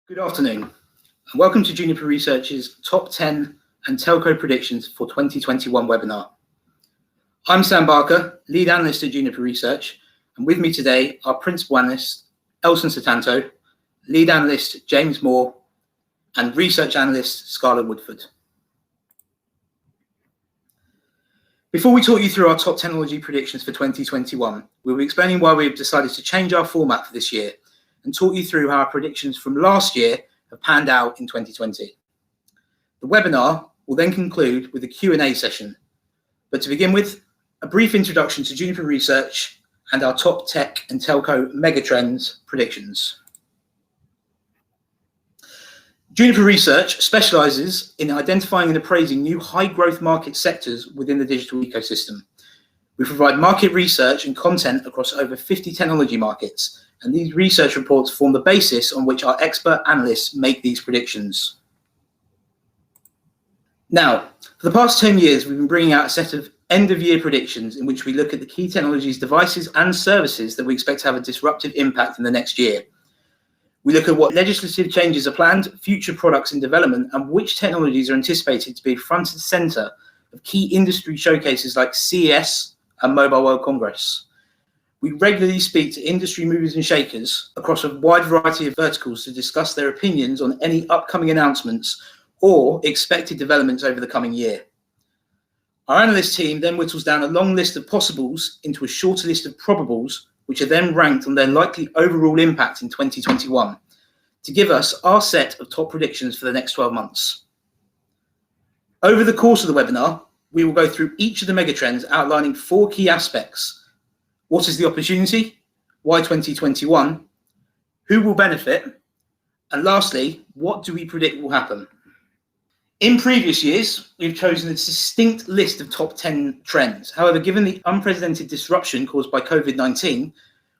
Good afternoon, and welcome to Juniper Research's Top 10 and Telco Predictions for 2021 webinar. I'm Sam Barker, Lead Analyst at Juniper Research, and with me today are Principal Analyst Elson Satanto, Lead Analyst James Moore, and Research Analyst Scarlett Woodford. Before we talk you through our top technology predictions for 2021, we'll be explaining why we've decided to change our format for this year and talk you through how our predictions from last year have panned out in 2020. The webinar will then conclude with a Q&A session. But to begin with, a brief introduction to Juniper Research and our top tech and telco megatrends predictions. Juniper Research specializes in identifying and appraising new high-growth market sectors within the digital ecosystem. We provide market research and content across over 50 technology markets, and these research reports form the basis on which our expert analysts make these predictions. Now, for the past 10 years, we've been bringing out a set of end-of-year predictions in which we look at the key technologies, devices, and services that we expect to have a disruptive impact in the next year. We look at what legislative changes are planned, future products in development, and which technologies are anticipated to be front and center of key industry showcases like CES and Mobile World Congress. We regularly speak to industry movers and shakers across a wide variety of verticals to discuss their opinions on any upcoming announcements or expected developments over the coming year. Our analyst team then whittles down a long list of possibles into a shorter list of probables, which are then ranked on their likely overall impact in 2021 to give us our set of top predictions for the next 12 months. Over the course of the webinar, we will go through each of the megatrends, outlining 4 key aspects. What is the opportunity? Why 2021? Who will benefit? And lastly, what do we predict will happen? In previous years, we've chosen a distinct list of top 10 trends. However, given the unprecedented disruption caused by COVID-19,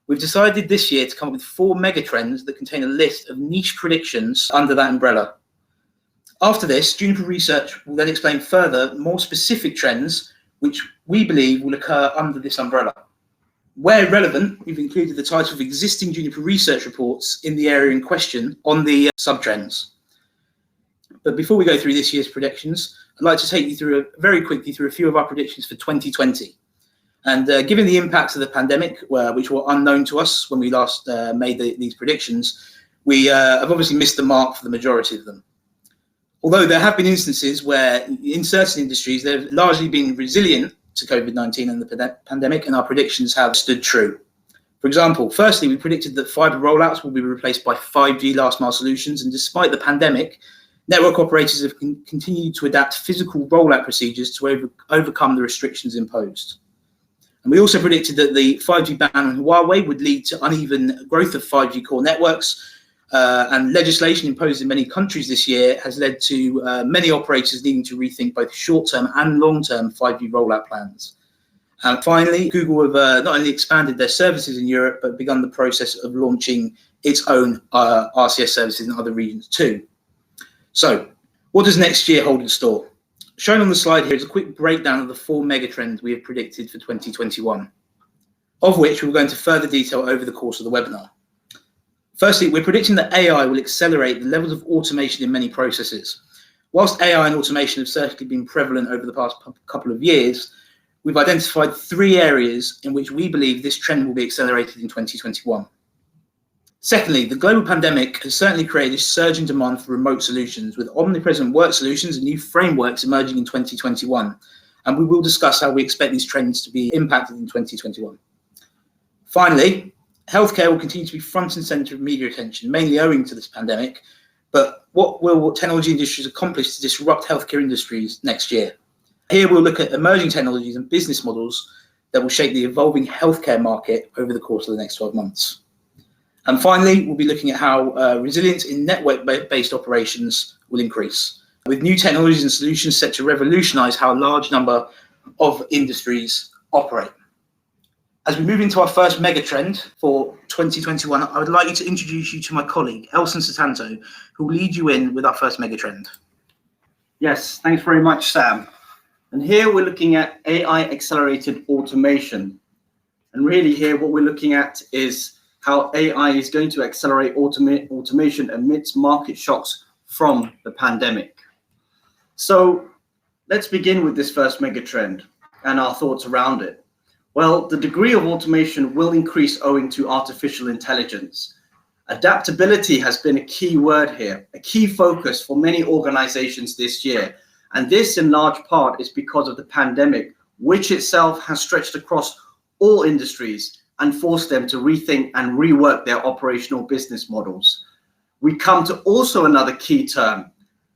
we've decided this year to come up with 4 megatrends that contain a list of niche predictions under that umbrella. After this, Juniper Research will then explain further more specific trends which we believe will occur under this umbrella. Where relevant, we've included the title of existing Juniper Research reports in the area in question on the subtrends. But before we go through this year's predictions, I'd like to take you very quickly through a few of our predictions for 2020. And given the impacts of the pandemic, which were unknown to us when we last made these predictions, we have obviously missed the mark for the majority of them. Although there have been instances where in certain industries, they've largely been resilient to COVID-19 and the pandemic, and our predictions have stood true. For example, firstly, we predicted that fiber rollouts will be replaced by 5G last mile solutions, and despite the pandemic, network operators have continued to adapt physical rollout procedures to overcome the restrictions imposed. And we also predicted that the 5G ban on Huawei would lead to uneven growth of 5G core networks, and legislation imposed in many countries this year has led to many operators needing to rethink both short-term and long-term 5G rollout plans. And finally, Google have not only expanded their services in Europe, but begun the process of launching its own RCS services in other regions too. So, what does next year hold in store? Shown on the slide here is a quick breakdown of the 4 megatrends we have predicted for 2021, of which we'll go into further detail over the course of the webinar. Firstly, we're predicting that AI will accelerate the levels of automation in many processes. Whilst AI and automation have certainly been prevalent over the past couple of years, we've identified 3 areas in which we believe this trend will be accelerated in 2021. Secondly, the global pandemic has certainly created a surge in demand for remote solutions, with omnipresent work solutions and new frameworks emerging in 2021. And we will discuss how we expect these trends to be impacted in 2021. Finally, healthcare will continue to be front and center of media attention, mainly owing to this pandemic. But what will technology industries accomplish to disrupt healthcare industries next year? Here we'll look at emerging technologies and business models that will shape the evolving healthcare market over the course of the next 12 months. And finally, we'll be looking at how resilience in network-based operations will increase, with new technologies and solutions set to revolutionize how a large number of industries operate. As we move into our first megatrend for 2021, I would like to introduce you to my colleague, Elson Satanto, who will lead you in with our first megatrend. Yes, thanks very much, Sam. And here we're looking at AI accelerated automation. And really here what we're looking at is how AI is going to accelerate automation amidst market shocks from the pandemic. So let's begin with this first megatrend and our thoughts around it. Well, the degree of automation will increase owing to artificial intelligence. Adaptability has been a key word here, a key focus for many organizations this year. And this in large part is because of the pandemic, which itself has stretched across all industries and forced them to rethink and rework their operational business models. We come to also another key term,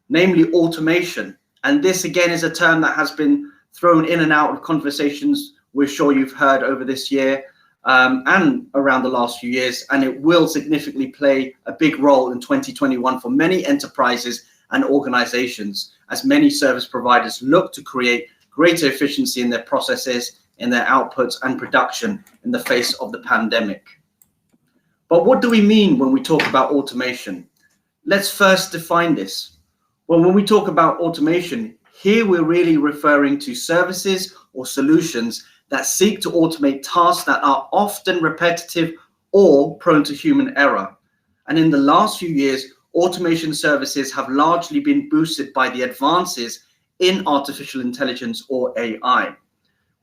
namely automation. And this again is a term that has been thrown in and out of conversations we're sure you've heard over this year and around the last few years, and it will significantly play a big role in 2021 for many enterprises and organizations as many service providers look to create greater efficiency in their processes, in their outputs and production in the face of the pandemic. But what do we mean when we talk about automation? Let's first define this. Well, when we talk about automation, here we're really referring to services or solutions that seek to automate tasks that are often repetitive or prone to human error. And in the last few years, automation services have largely been boosted by the advances in artificial intelligence or AI.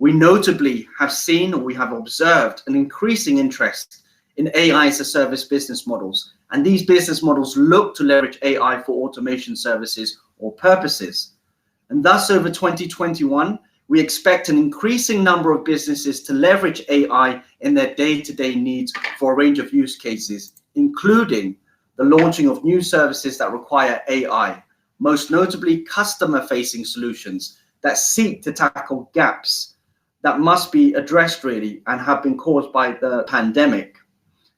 We notably have seen, or we have observed, an increasing interest in AI as a service business models. And these business models look to leverage AI for automation services or purposes. And thus over 2021, we expect an increasing number of businesses to leverage AI in their day-to-day needs for a range of use cases, including the launching of new services that require AI, most notably customer-facing solutions that seek to tackle gaps that must be addressed really and have been caused by the pandemic.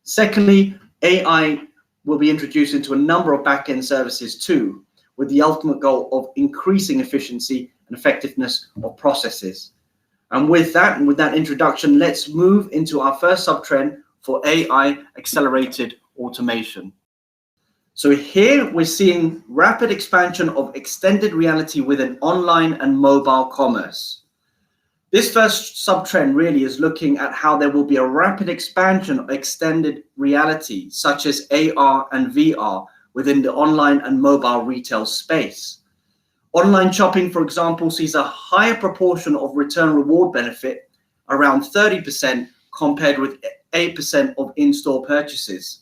Secondly, AI will be introduced into a number of back-end services too, with the ultimate goal of increasing efficiency and effectiveness of processes. And with that introduction, let's move into our first subtrend for AI accelerated automation. So here we're seeing rapid expansion of extended reality within online and mobile commerce. This first subtrend really is looking at how there will be a rapid expansion of extended reality, such as AR and VR, within the online and mobile retail space. Online shopping, for example, sees a higher proportion of return reward benefit, around 30%, compared with 8% of in-store purchases.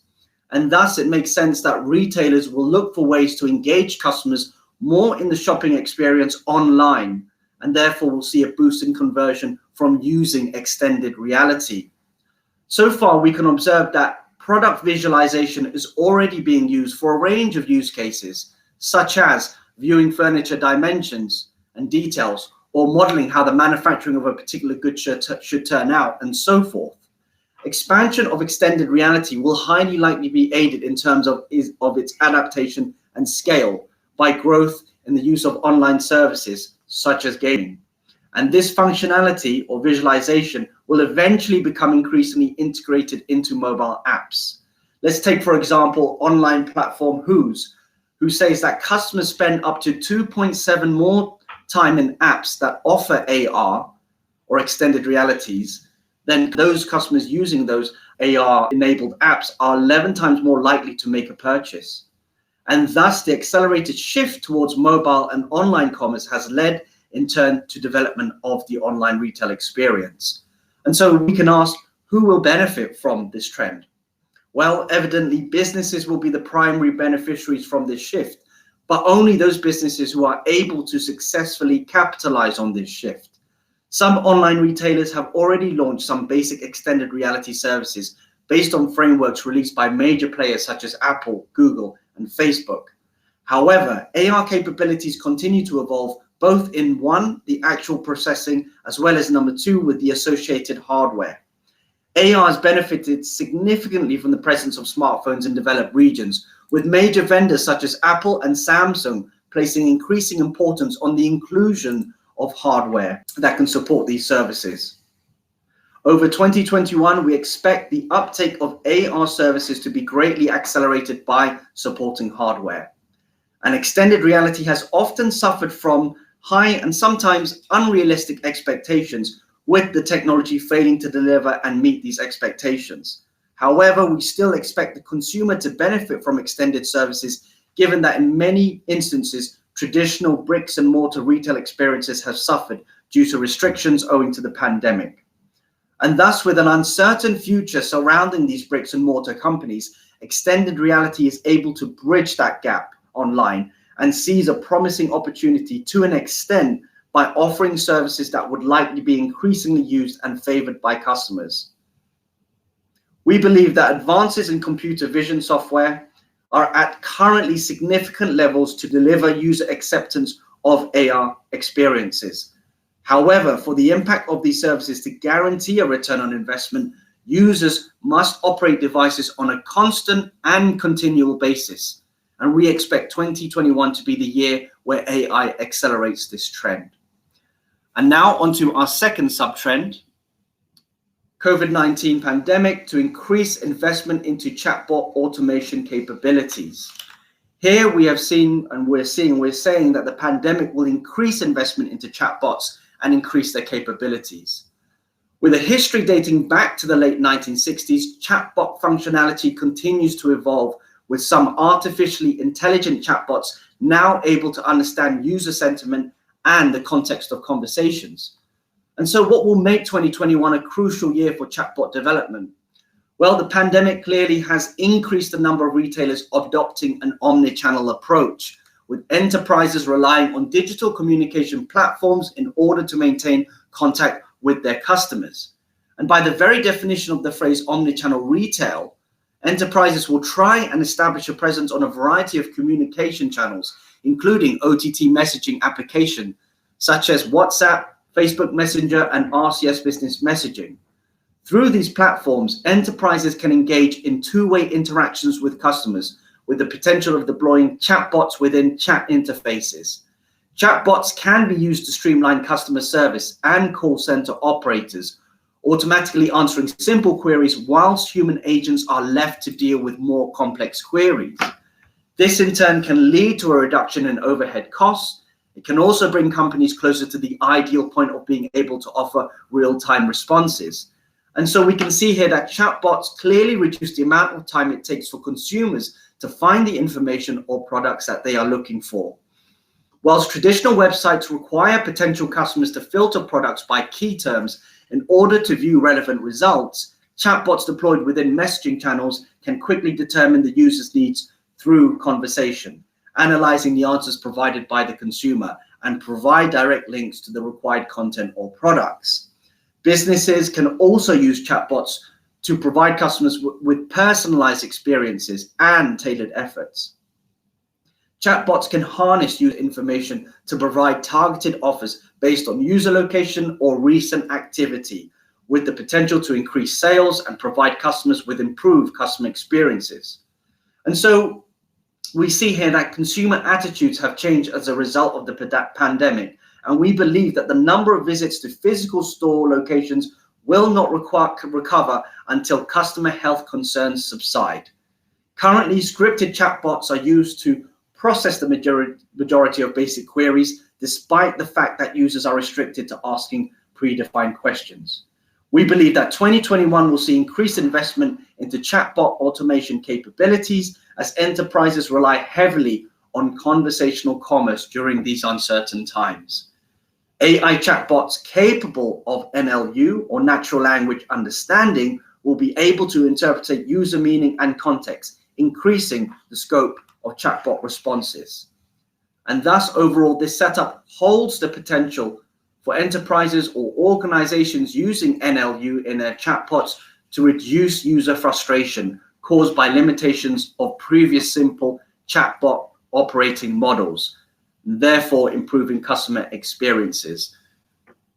And thus it makes sense that retailers will look for ways to engage customers more in the shopping experience online, and therefore will see a boost in conversion from using extended reality. So far, we can observe that product visualization is already being used for a range of use cases, such as viewing furniture dimensions and details, or modeling how the manufacturing of a particular good should turn out, and so forth. Expansion of extended reality will highly likely be aided in terms of its adaptation and scale by growth in the use of online services, such as gaming. And this functionality or visualization will eventually become increasingly integrated into mobile apps. Let's take, for example, online platform who says that customers spend up to 2.7 more time in apps that offer AR or extended realities than those customers using those AR-enabled apps are 11 times more likely to make a purchase. And thus the accelerated shift towards mobile and online commerce has led in turn to development of the online retail experience. And so we can ask, who will benefit from this trend? Well, evidently businesses will be the primary beneficiaries from this shift, but only those businesses who are able to successfully capitalize on this shift. Some online retailers have already launched some basic extended reality services based on frameworks released by major players such as Apple, Google, and Facebook. However, AR capabilities continue to evolve both in one, the actual processing, as well as number two, with the associated hardware. AR has benefited significantly from the presence of smartphones in developed regions, with major vendors such as Apple and Samsung placing increasing importance on the inclusion of hardware that can support these services. Over 2021, we expect the uptake of AR services to be greatly accelerated by supporting hardware. And extended reality has often suffered from high and sometimes unrealistic expectations, with the technology failing to deliver and meet these expectations. However, we still expect the consumer to benefit from extended services, given that in many instances, traditional bricks and mortar retail experiences have suffered due to restrictions owing to the pandemic. And thus, with an uncertain future surrounding these bricks and mortar companies, extended reality is able to bridge that gap online and sees a promising opportunity to an extent by offering services that would likely be increasingly used and favored by customers. We believe that advances in computer vision software are at currently significant levels to deliver user acceptance of AR experiences. However, for the impact of these services to guarantee a return on investment, users must operate devices on a constant and continual basis. And we expect 2021 to be the year where AI accelerates this trend. And now onto our second sub-trend, COVID-19 pandemic to increase investment into chatbot automation capabilities. Here we have seen, and we're saying that the pandemic will increase investment into chatbots and increase their capabilities. With a history dating back to the late 1960s, chatbot functionality continues to evolve, with some artificially intelligent chatbots now able to understand user sentiment and the context of conversations. And so what will make 2021 a crucial year for chatbot development? Well, the pandemic clearly has increased the number of retailers adopting an omni-channel approach, with enterprises relying on digital communication platforms in order to maintain contact with their customers. And by the very definition of the phrase omni-channel retail, enterprises will try and establish a presence on a variety of communication channels, including OTT messaging applications such as WhatsApp, Facebook Messenger, and RCS business messaging. Through these platforms, enterprises can engage in two-way interactions with customers, with the potential of deploying chatbots within chat interfaces. Chatbots can be used to streamline customer service and call center operators, automatically answering simple queries whilst human agents are left to deal with more complex queries. This in turn can lead to a reduction in overhead costs. It can also bring companies closer to the ideal point of being able to offer real-time responses. And so we can see here that chatbots clearly reduce the amount of time it takes for consumers to find the information or products that they are looking for. Whilst traditional websites require potential customers to filter products by key terms in order to view relevant results, chatbots deployed within messaging channels can quickly determine the user's needs through conversation, analyzing the answers provided by the consumer, and provide direct links to the required content or products. Businesses can also use chatbots to provide customers with personalized experiences and tailored efforts. Chatbots can harness user information to provide targeted offers based on user location or recent activity, with the potential to increase sales and provide customers with improved customer experiences. And so we see here that consumer attitudes have changed as a result of the pandemic, and we believe that the number of visits to physical store locations will not recover until customer health concerns subside. Currently, scripted chatbots are used to process the majority of basic queries, despite the fact that users are restricted to asking predefined questions. We believe that 2021 will see increased investment into chatbot automation capabilities as enterprises rely heavily on conversational commerce during these uncertain times. AI chatbots capable of NLU, or natural language understanding, will be able to interpret user meaning and context, increasing the scope of chatbot responses. And thus, overall, this setup holds the potential for enterprises or organizations using NLU in their chatbots to reduce user frustration caused by limitations of previous simple chatbot operating models, therefore improving customer experiences.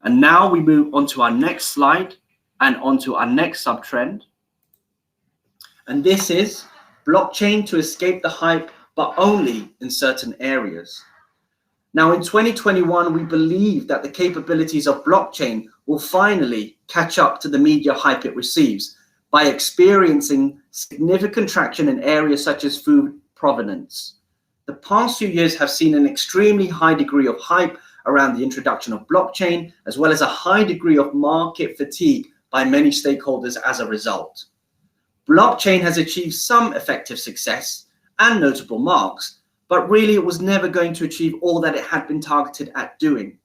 And now we move on to our next slide and onto our next sub-trend. And this is blockchain to escape the hype, but only in certain areas. Now, in 2021, we believe that the capabilities of blockchain will finally catch up to the media hype it receives by experiencing significant traction in areas such as food provenance. The past few years have seen an extremely high degree of hype around the introduction of blockchain, as well as a high degree of market fatigue by many stakeholders as a result. Blockchain has achieved some effective success and notable marks, but really it was never going to achieve all that it had been targeted at doing.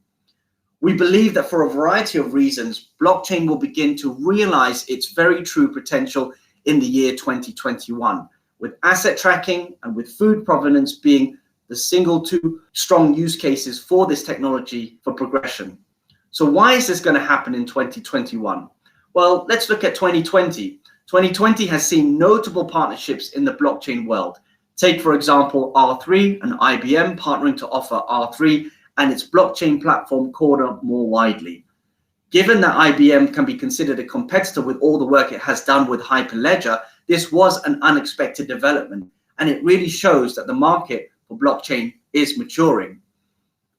We believe that for a variety of reasons, blockchain will begin to realize its very true potential in the year 2021, with asset tracking and with food provenance being the single two strong use cases for this technology for progression. So why is this going to happen in 2021? Well, let's look at 2020. 2020 has seen notable partnerships in the blockchain world. Take, for example, R3 and IBM partnering to offer R3 and its blockchain platform Corda more widely. Given that IBM can be considered a competitor with all the work it has done with Hyperledger, this was an unexpected development, and it really shows that the market for blockchain is maturing.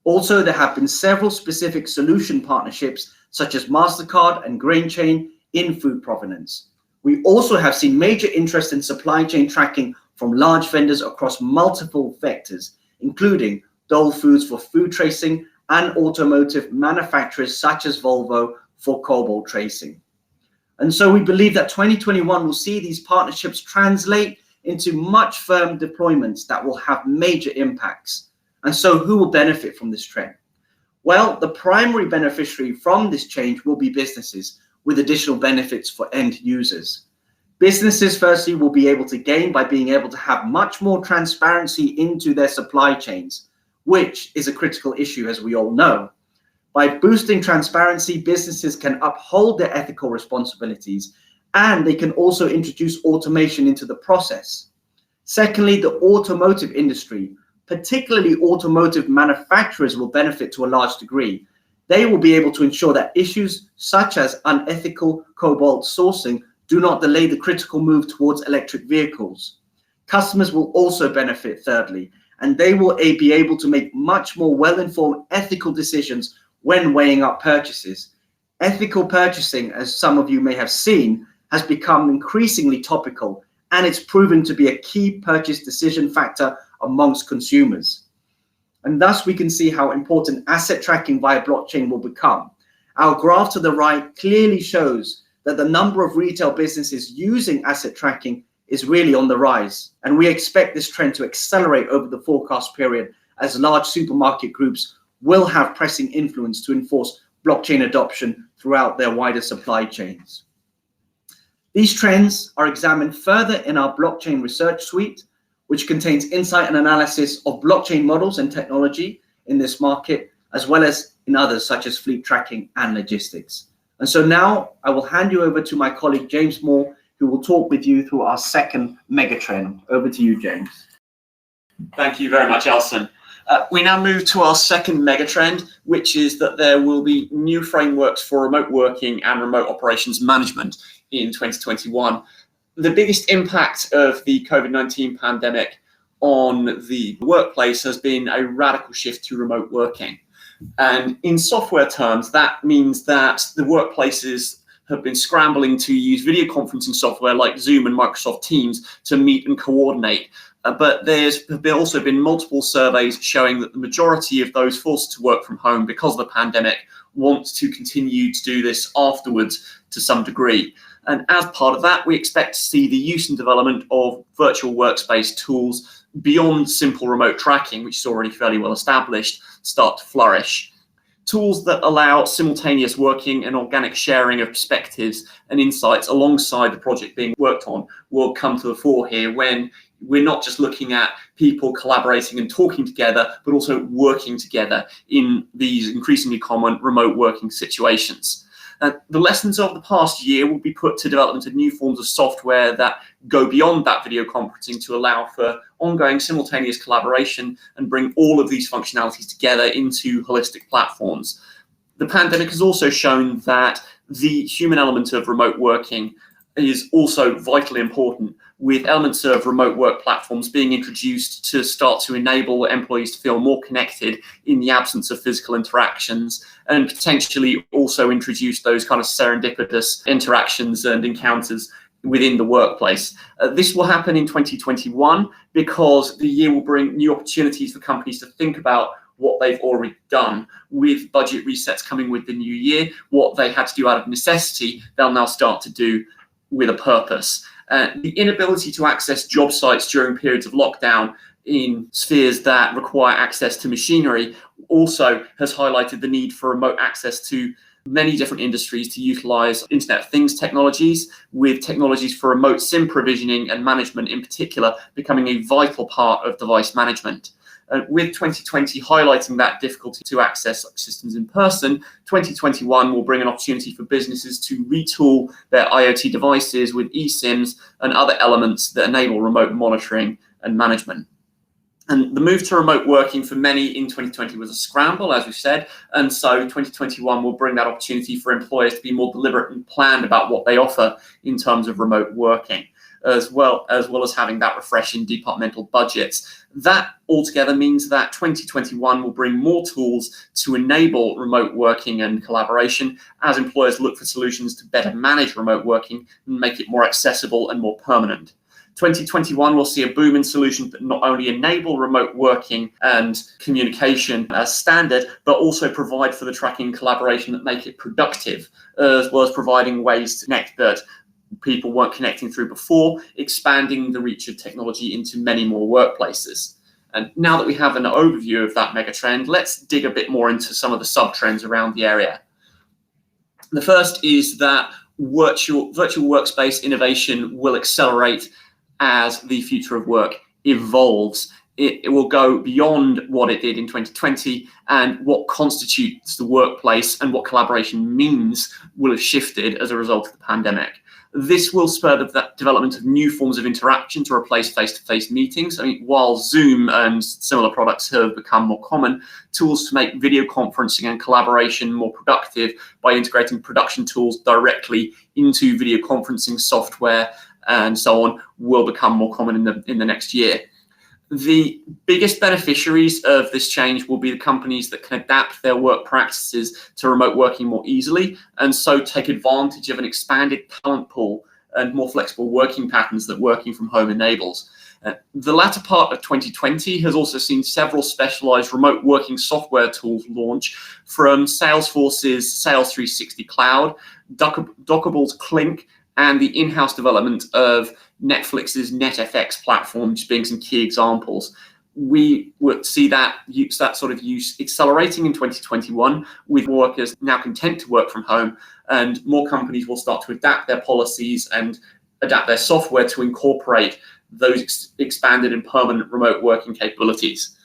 Also, there have been several specific solution partnerships such as MasterCard and GrainChain in food provenance. We also have seen major interest in supply chain tracking from large vendors across multiple vectors, including Dole Foods for food tracing and automotive manufacturers such as Volvo for cobalt tracing. And so we believe that 2021 will see these partnerships translate into much firm deployments that will have major impacts. And so who will benefit from this trend? Well, the primary beneficiary from this change will be businesses, with additional benefits for end users. Businesses, firstly, will be able to gain by being able to have much more transparency into their supply chains, which is a critical issue, as we all know. By boosting transparency, businesses can uphold their ethical responsibilities, and they can also introduce automation into the process. Secondly, the automotive industry, particularly automotive manufacturers, will benefit to a large degree. They will be able to ensure that issues such as unethical cobalt sourcing do not delay the critical move towards electric vehicles. Customers will also benefit, thirdly, and they will be able to make much more well-informed ethical decisions when weighing up purchases. Ethical purchasing, as some of you may have seen, has become increasingly topical, and it's proven to be a key purchase decision factor amongst consumers. And thus we can see how important asset tracking via blockchain will become. Our graph to the right clearly shows that the number of retail businesses using asset tracking is really on the rise. And we expect this trend to accelerate over the forecast period as large supermarket groups will have pressing influence to enforce blockchain adoption throughout their wider supply chains. These trends are examined further in our blockchain research suite, which contains insight and analysis of blockchain models and technology in this market, as well as in others such as fleet tracking and logistics. And so now I will hand you over to my colleague, James Moore, who will talk with you through our second megatrend. Over to you, James. Thank you very much, Elson. We now move to our second megatrend, which is that there will be new frameworks for remote working and remote operations management in 2021. The biggest impact of the COVID-19 pandemic on the workplace has been a radical shift to remote working. And in software terms, that means that the workplaces have been scrambling to use video conferencing software like Zoom and Microsoft Teams to meet and coordinate. But there's also been multiple surveys showing that the majority of those forced to work from home because of the pandemic want to continue to do this afterwards to some degree. And as part of that, we expect to see the use and development of virtual workspace tools beyond simple remote tracking, which is already fairly well established, start to flourish. Tools that allow simultaneous working and organic sharing of perspectives and insights alongside the project being worked on will come to the fore here, when we're not just looking at people collaborating and talking together, but also working together in these increasingly common remote working situations. The lessons of the past year will be put to development of new forms of software that go beyond that video conferencing to allow for ongoing simultaneous collaboration and bring all of these functionalities together into holistic platforms. The pandemic has also shown that the human element of remote working is also vitally important, with elements of remote work platforms being introduced to start to enable employees to feel more connected in the absence of physical interactions, and potentially also introduce those kind of serendipitous interactions and encounters within the workplace. This will happen in 2021 because the year will bring new opportunities for companies to think about what they've already done. With budget resets coming with the new year, what they had to do out of necessity, they'll now start to do with a purpose. The inability to access job sites during periods of lockdown in spheres that require access to machinery also has highlighted the need for remote access to many different industries to utilize Internet of Things technologies, with technologies for remote SIM provisioning and management in particular becoming a vital part of device management. With 2020 highlighting that difficulty to access such systems in person, 2021 will bring an opportunity for businesses to retool their IoT devices with eSIMs and other elements that enable remote monitoring and management. And the move to remote working for many in 2020 was a scramble, as we've said, and so 2021 will bring that opportunity for employers to be more deliberate and planned about what they offer in terms of remote working, as well as having that refresh in departmental budgets. That altogether means that 2021 will bring more tools to enable remote working and collaboration as employers look for solutions to better manage remote working and make it more accessible and more permanent. 2021 will see a boom in solutions that not only enable remote working and communication as standard, but also provide for the tracking and collaboration that make it productive, as well as providing ways to connect that people weren't connecting through before, expanding the reach of technology into many more workplaces. And now that we have an overview of that megatrend, let's dig a bit more into some of the sub-trends around the area. The first is that virtual workspace innovation will accelerate as the future of work evolves. It will go beyond what it did in 2020, and what constitutes the workplace and what collaboration means will have shifted as a result of the pandemic. This will spur the development of new forms of interaction to replace face-to-face meetings. I mean, while Zoom and similar products have become more common, tools to make video conferencing and collaboration more productive by integrating production tools directly into video conferencing software and so on will become more common in the next year. The biggest beneficiaries of this change will be the companies that can adapt their work practices to remote working more easily, and so take advantage of an expanded talent pool and more flexible working patterns that working from home enables. The latter part of 2020 has also seen several specialized remote working software tools launch, from Salesforce's Sales 360 Cloud, Dockable's Clink, and the in-house development of Netflix's NetFX platform just being some key examples. We would see that sort of use accelerating in 2021, with workers now content to work from home, and more companies will start to adapt their policies and adapt their software to incorporate those expanded and permanent remote working capabilities.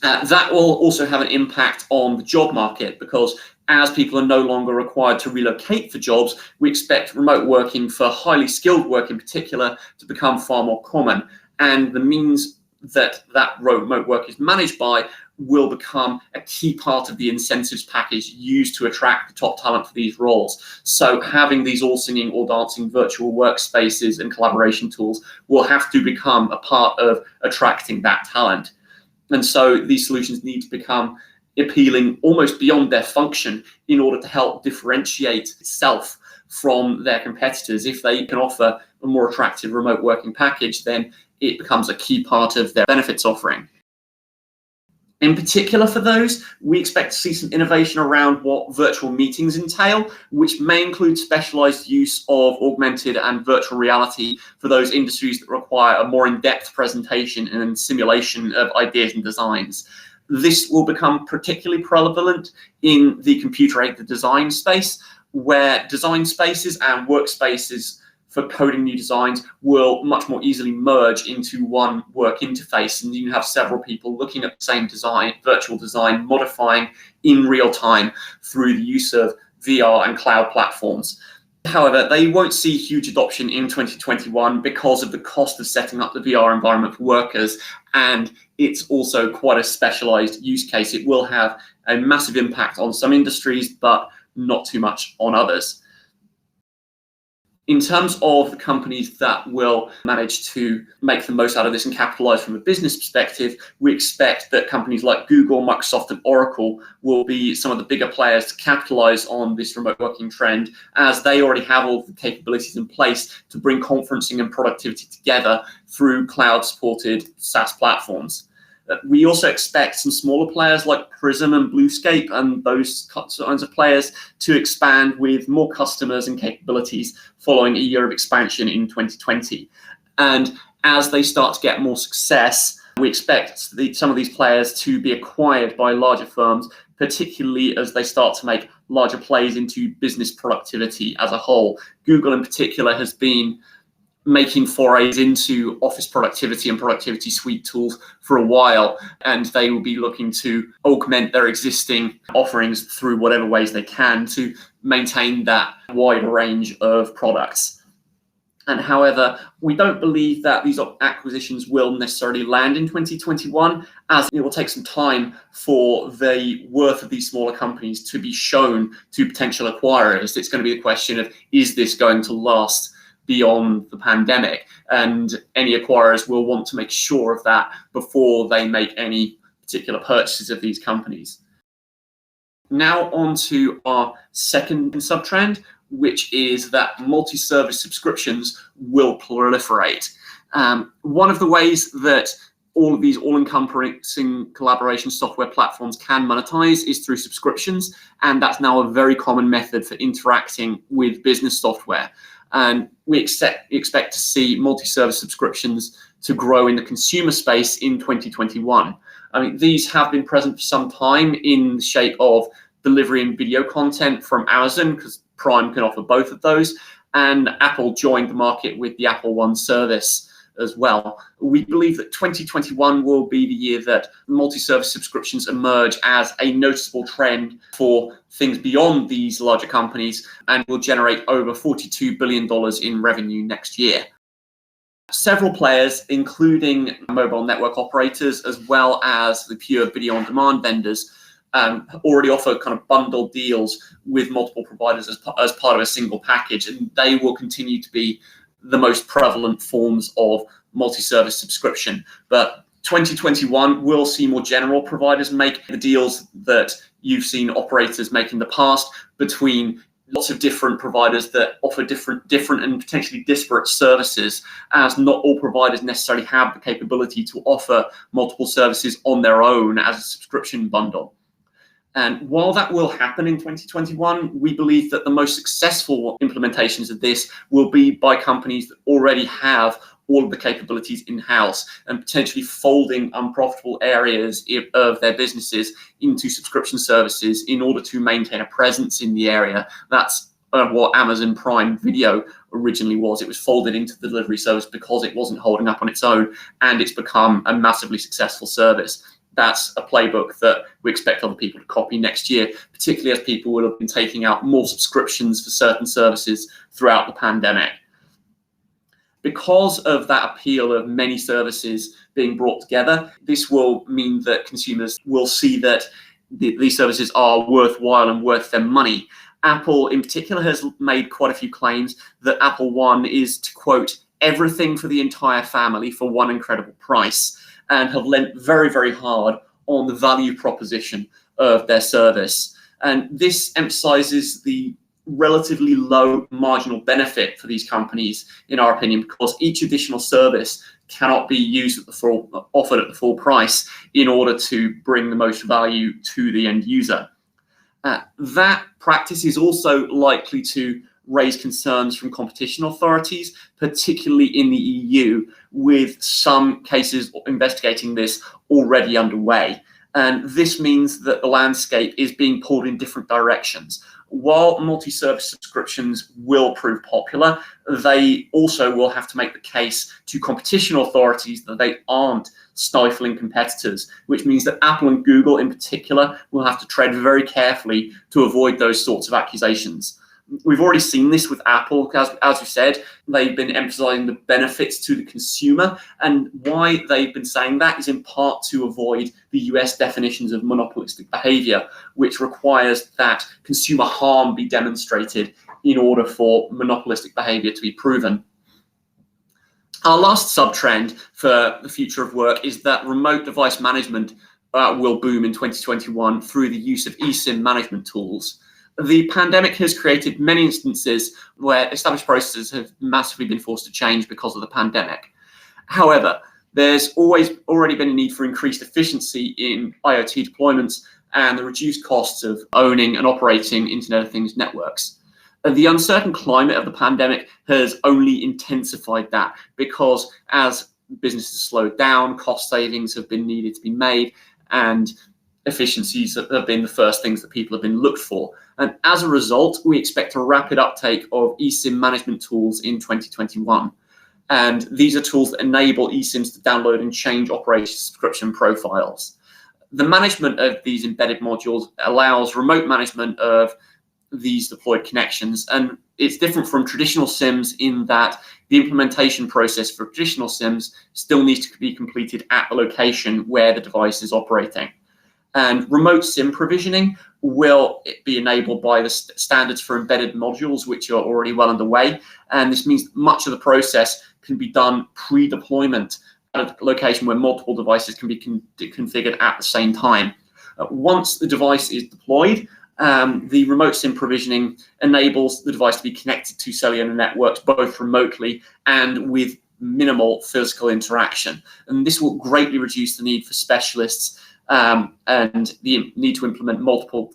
That will also have an impact on the job market, because as people are no longer required to relocate for jobs, we expect remote working for highly skilled work in particular to become far more common. And the means that remote work is managed by will become a key part of the incentives package used to attract the top talent for these roles. So having these all singing, all dancing virtual workspaces and collaboration tools will have to become a part of attracting that talent. And so these solutions need to become appealing almost beyond their function in order to help differentiate itself from their competitors. If they can offer a more attractive remote working package, then it becomes a key part of their benefits offering. In particular for those, we expect to see some innovation around what virtual meetings entail, which may include specialized use of augmented and virtual reality for those industries that require a more in-depth presentation and simulation of ideas and designs. This will become particularly prevalent in the computer-aided design space, where design spaces and workspaces for coding new designs will much more easily merge into one work interface, and you have several people looking at the same design, virtual design, modifying in real time through the use of VR and cloud platforms. However, they won't see huge adoption in 2021 because of the cost of setting up the VR environment for workers, and it's also quite a specialized use case. It will have a massive impact on some industries, but not too much on others. In terms of the companies that will manage to make the most out of this and capitalize from a business perspective, we expect that companies like Google, Microsoft, and Oracle will be some of the bigger players to capitalize on this remote working trend, as they already have all the capabilities in place to bring conferencing and productivity together through cloud-supported SaaS platforms. We also expect some smaller players like Prism and Bluescape and those kinds of players to expand with more customers and capabilities following a year of expansion in 2020. And as they start to get more success, we expect some of these players to be acquired by larger firms, particularly as they start to make larger plays into business productivity as a whole. Google in particular has been making forays into office productivity and productivity suite tools for a while, and they will be looking to augment their existing offerings through whatever ways they can to maintain that wide range of products. And however, we don't believe that these acquisitions will necessarily land in 2021, as it will take some time for the worth of these smaller companies to be shown to potential acquirers. It's going to be a question of, is this going to last beyond the pandemic? And any acquirers will want to make sure of that before they make any particular purchases of these companies. Now on to our second sub-trend, which is that multi-service subscriptions will proliferate. One of the ways that all of these all-encompassing collaboration software platforms can monetize is through subscriptions, and that's now a very common method for interacting with business software. And we expect to see multi-service subscriptions to grow in the consumer space in 2021. I mean, these have been present for some time in the shape of delivery and video content from Amazon, because Prime can offer both of those, and Apple joined the market with the Apple One service as well. We believe that 2021 will be the year that multi-service subscriptions emerge as a noticeable trend for things beyond these larger companies and will generate over $42 billion in revenue next year. Several players, including mobile network operators, as well as the pure video on demand vendors, already offer kind of bundled deals with multiple providers as part of a single package, and they will continue to be the most prevalent forms of multi-service subscription. But 2021 will see more general providers make the deals that you've seen operators make in the past between lots of different providers that offer different and potentially disparate services, as not all providers necessarily have the capability to offer multiple services on their own as a subscription bundle. And while that will happen in 2021, we believe that the most successful implementations of this will be by companies that already have all of the capabilities in-house and potentially folding unprofitable areas of their businesses into subscription services in order to maintain a presence in the area. That's what Amazon Prime Video originally was. It was folded into the delivery service because it wasn't holding up on its own, and it's become a massively successful service. That's a playbook that we expect other people to copy next year, particularly as people will have been taking out more subscriptions for certain services throughout the pandemic. Because of that appeal of many services being brought together, this will mean that consumers will see that these services are worthwhile and worth their money. Apple in particular has made quite a few claims that Apple One is, to quote, everything for the entire family for one incredible price, and have lent very, very hard on the value proposition of their service. And this emphasizes the relatively low marginal benefit for these companies, in our opinion, because each additional service cannot be used at offered at the full price in order to bring the most value to the end user. That practice is also likely to raise concerns from competition authorities, particularly in the EU, with some cases investigating this already underway. And this means that the landscape is being pulled in different directions. While multi-service subscriptions will prove popular, they also will have to make the case to competition authorities that they aren't stifling competitors, which means that Apple and Google in particular will have to tread very carefully to avoid those sorts of accusations. We've already seen this with Apple, as we said, they've been emphasizing the benefits to the consumer, and why they've been saying that is in part to avoid the US definitions of monopolistic behavior, which requires that consumer harm be demonstrated in order for monopolistic behavior to be proven. Our last sub-trend for the future of work is that remote device management will boom in 2021 through the use of eSIM management tools. The pandemic has created many instances where established processes have massively been forced to change because of the pandemic. However, There's already been a need for increased efficiency in IoT deployments and the reduced costs of owning and operating Internet of Things networks. The uncertain climate of the pandemic has only intensified that, because as businesses slowed down, cost savings have been needed to be made, and efficiencies have been the first things that people have been looked for. And as a result, we expect a rapid uptake of eSIM management tools in 2021. And these are tools that enable eSIMs to download and change operation subscription profiles. The management of these embedded modules allows remote management of these deployed connections, and it's different from traditional SIMs in that the implementation process for traditional SIMs still needs to be completed at the location where the device is operating. And remote SIM provisioning will be enabled by the standards for embedded modules, which are already well underway. And this means much of the process can be done pre-deployment at a location where multiple devices can be configured at the same time. Once the device is deployed, the remote SIM provisioning enables the device to be connected to cellular networks both remotely and with minimal physical interaction. And this will greatly reduce the need for specialists and the need to implement multiple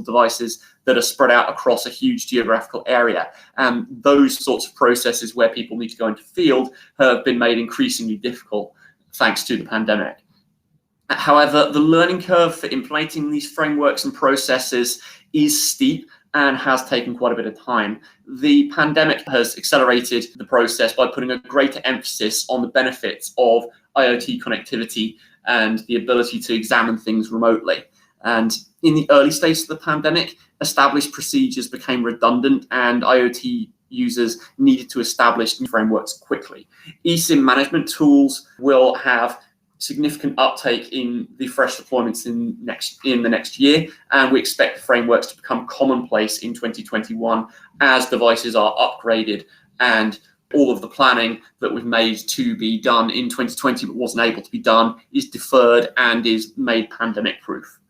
devices that are spread out across a huge geographical area. And those sorts of processes where people need to go into field have been made increasingly difficult thanks to the pandemic. However, the learning curve for implementing these frameworks and processes is steep and has taken quite a bit of time. The pandemic has accelerated the process by putting a greater emphasis on the benefits of IoT connectivity and the ability to examine things remotely. And in the early stages of the pandemic, established procedures became redundant and IoT users needed to establish new frameworks quickly. eSIM management tools will have significant uptake in the fresh deployments in the next year, and we expect the frameworks to become commonplace in 2021 as devices are upgraded and all of the planning that we've made to be done in 2020 but wasn't able to be done is deferred and is made pandemic proof.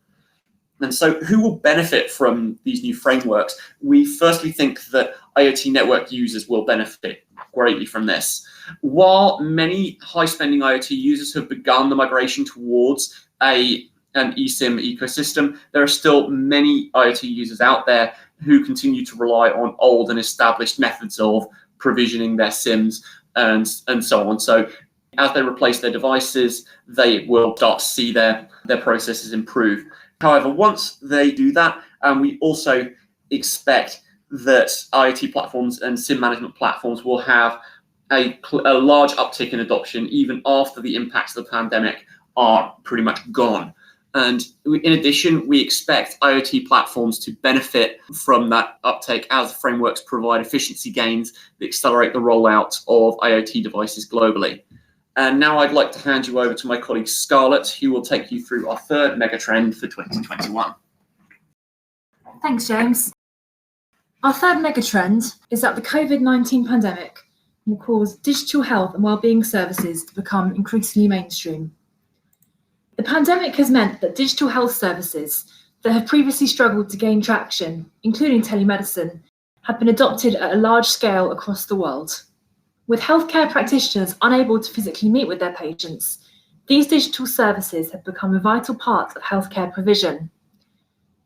And so who will benefit from these new frameworks? We firstly think that IoT network users will benefit greatly from this. While many high-spending IoT users have begun the migration towards an eSIM ecosystem, there are still many IoT users out there who continue to rely on old and established methods of provisioning their SIMs and so on. So as they replace their devices, they will start to see their processes improve. However, once they do that, we also expect that IoT platforms and SIM management platforms will have a large uptick in adoption even after the impacts of the pandemic are pretty much gone. And in addition, we expect IoT platforms to benefit from that uptake as the frameworks provide efficiency gains that accelerate the rollout of IoT devices globally. And now I'd like to hand you over to my colleague Scarlett, who will take you through our third megatrend for 2021. Thanks, James. Our third megatrend is that the COVID-19 pandemic will cause digital health and wellbeing services to become increasingly mainstream. The pandemic has meant that digital health services that have previously struggled to gain traction, including telemedicine, have been adopted at a large scale across the world. With healthcare practitioners unable to physically meet with their patients, these digital services have become a vital part of healthcare provision.